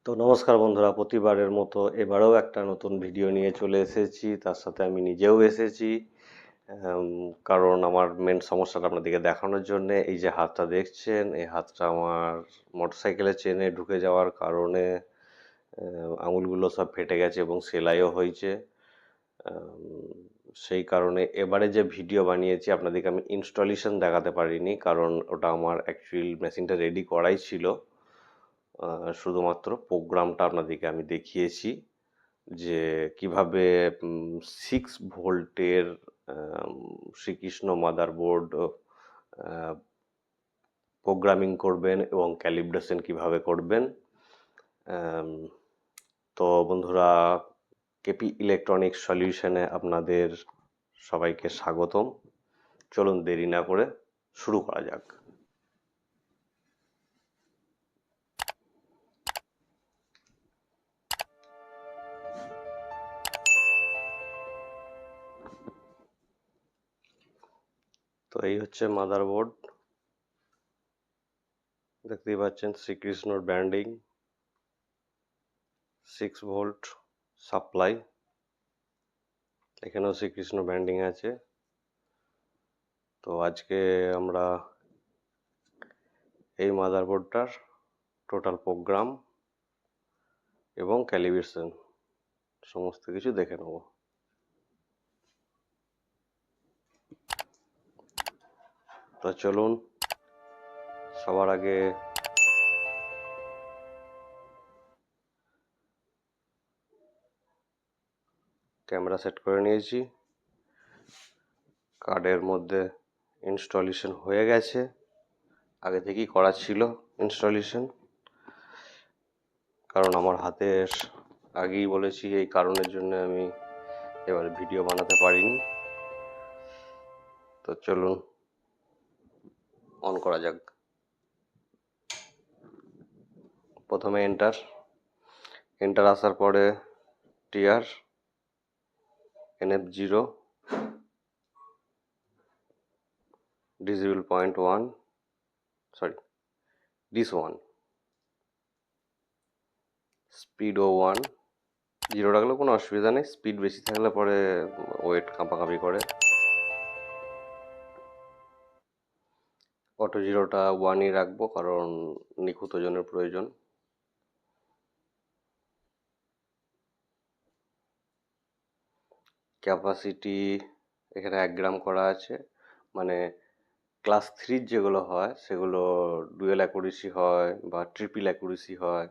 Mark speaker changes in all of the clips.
Speaker 1: তো নমস্কার বন্ধুরা, প্রতিবারের মতো এবারেও একটা নতুন ভিডিও নিয়ে চলে এসেছি। তার সাথে আমি নিজেও এসেছি, কারণ আমার মেন সমস্যাটা আপনাদেরকে দেখানোর জন্য। এই যে হাতটা দেখছেন, এই হাতটা আমার মোটরসাইকেলের চেনে ঢুকে যাওয়ার কারণে আঙুলগুলো সব ফেটে গেছে এবং সেলাইও হয়েছে। সেই কারণে এবারে যে ভিডিও বানিয়েছি আপনাদেরকে আমি ইনস্টলেশন দেখাতে পারিনি, কারণ ওটা আমার অ্যাকচুয়ালি মেশিনটা রেডি করাই ছিল। শুধুমাত্র প্রোগ্রামটা আপনাদেরকে আমি দেখিয়েছি যে কিভাবে 6 ভোল্টের শ্রীকৃষ্ণ মাদারবোর্ড প্রোগ্রামিং করবেন এবং ক্যালিব্রেশন কিভাবে করবেন। তো বন্ধুরা, কেপি ইলেকট্রনিক্স সলিউশনে আপনাদের সবাইকে স্বাগতম। চলুন দেরি না করে শুরু করা যাক। তো এই হচ্ছে মাদারবোর্ড, দেখতেই পাচ্ছেন শ্রীকৃষ্ণর ব্র্যান্ডিং, 6 ভোল্ট সাপ্লাই, এখানেও শ্রীকৃষ্ণ ব্র্যান্ডিং আছে। তো আজকে আমরা এই মাদারবোর্ডটার টোটাল প্রোগ্রাম এবং ক্যালিব্রেশন সমস্ত কিছু দেখে নেব। তো চলুন, সবার আগে ক্যামেরা সেট করে নিয়েছি। কার্ডের মধ্যে ইনস্টলেশন হয়ে গেছে, আগে থেকেই করা ছিল ইনস্টলেশন, কারণ আমার হাতের আগেই বলেছি এই কারণের জন্য আমি এবারে ভিডিও বানাতে পারিনি। তো চলুন অন করা যাক। প্রথমে এন্টার আসার পরে টিআর NF0 ডিসেবল পয়েন্ট 1 ডিস 1 স্পিডও 1। 0 রাখলে কোনো অসুবিধা নেই, স্পিড বেশি থাকলে পরে ওয়েট কাঁপাকাঁপি করে। অটো 0টা 1ই রাখবো, কারণ নিখুঁত ওজনের প্রয়োজন। ক্যাপাসিটি এখানে 1 গ্রাম করা আছে, মানে ক্লাস 3 যেগুলো হয় সেগুলো ডুয়েল অ্যাকুরেসি হয় বা ট্রিপল অ্যাকুরেসি হয়,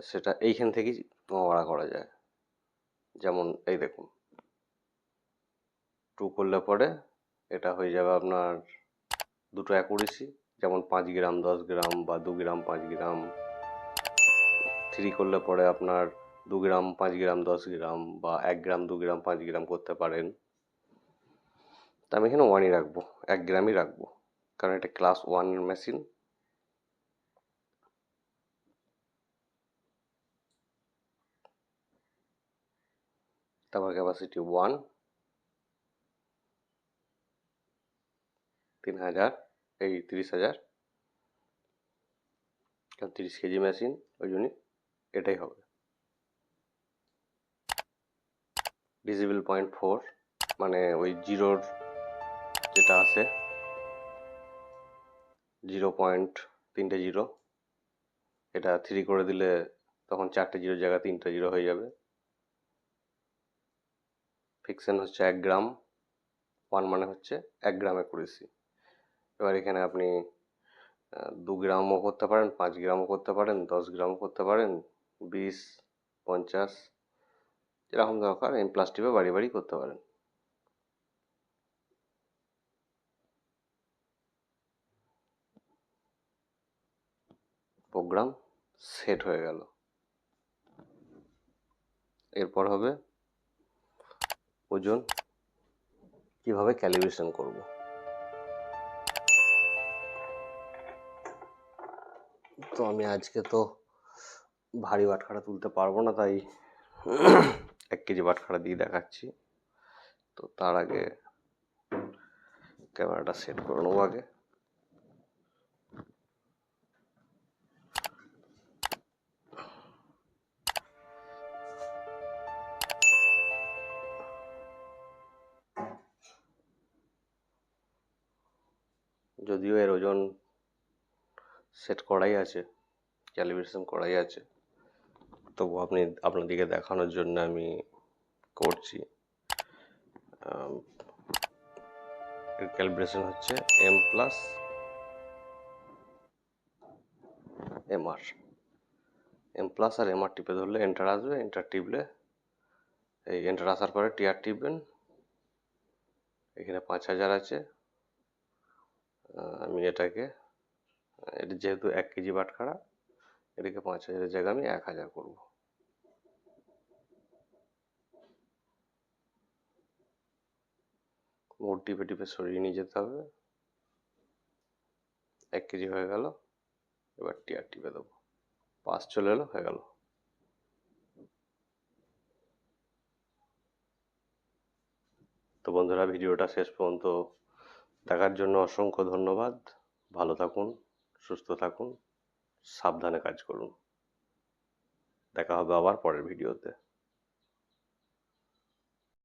Speaker 1: সেটা এইখান থেকেই মারা করা যায়। যেমন এই দেখুন, 2 করলে পরে এটা হয়ে যাবে আপনার দুটো অ্যাকুরেসি, যেমন 5 গ্রাম 10 গ্রাম বা 2 গ্রাম 5 গ্রাম। 3 করলে পরে আপনার 2 গ্রাম 5 গ্রাম 10 গ্রাম বা 1 গ্রাম 2 গ্রাম 5 গ্রাম করতে পারেন। তা আমি এখানে 1ই রাখবো, 1 গ্রামই রাখবো, কারণ এটা ক্লাস 1 মেশিন। তারপর ক্যাপাসিটি 1, 3000, এই 30,000, কারণ 30 কেজি মেশিন, ওই জন্যই এটাই হবে। ডিসেবল পয়েন্ট 4, মানে ওই জিরোর যেটা আছে 0.3টে জিরো, এটা 3 করে দিলে তখন 4টে জিরোর জায়গায় 3টে জিরো হয়ে যাবে। ফিকশন হচ্ছে 1 গ্রাম, 1 মানে হচ্ছে 1 গ্রাম অ্যাকুরেসি। এবার এখানে আপনি 2 গ্রামও করতে পারেন, 5 গ্রামও করতে পারেন, 10 গ্রামও করতে পারেন, 20, 50, যেরকম দরকার M+ টিপে বাড়ি বাড়ি করতে পারেন। প্রোগ্রাম সেট হয়ে গেল। এরপর হবে ওজন, কিভাবে ক্যালিব্রেশন করব। তো আমি আজকে তো ভারী বাটখারা তুলতে পারবো না, তাই 1 কেজি বাটখারা দিয়ে দেখাচ্ছি। তো তার আগে ক্যামেরাটা সেট করে নেবো আগে। যদিও এর ওজন সেট করাই আছে, ক্যালিব্রেশন করাই আছে, তবু আপনাদেরকে দেখানোর জন্য আমি করছি। এর ক্যালিব্রেশন হচ্ছে M+MR। M+ আর MR টিপে ধরলে এন্টার আসবে, এন্টার টিপলে এই এন্টার আসার পরে টিআর টিপবেন। এখানে 5000 আছে। আমি এটা যেহেতু 1 কেজি বাটখারা, এটাকে 5000-এর জায়গায় আমি 1000 করব। মোট টিপে টিপে সরিয়ে নিয়ে যেতে হবে। 1 কেজি হয়ে গেল। এবার টিআর টিপে দেবো, পাস চলে এলো, হয়ে গেল। তো বন্ধুরা, ভিডিওটা শেষ পর্যন্ত দেখার জন্য অসংখ্য ধন্যবাদ। ভালো থাকুন, সুস্থ থাকুন, সাবধানে কাজ করুন। দেখা হবে আবার পরের ভিডিওতে।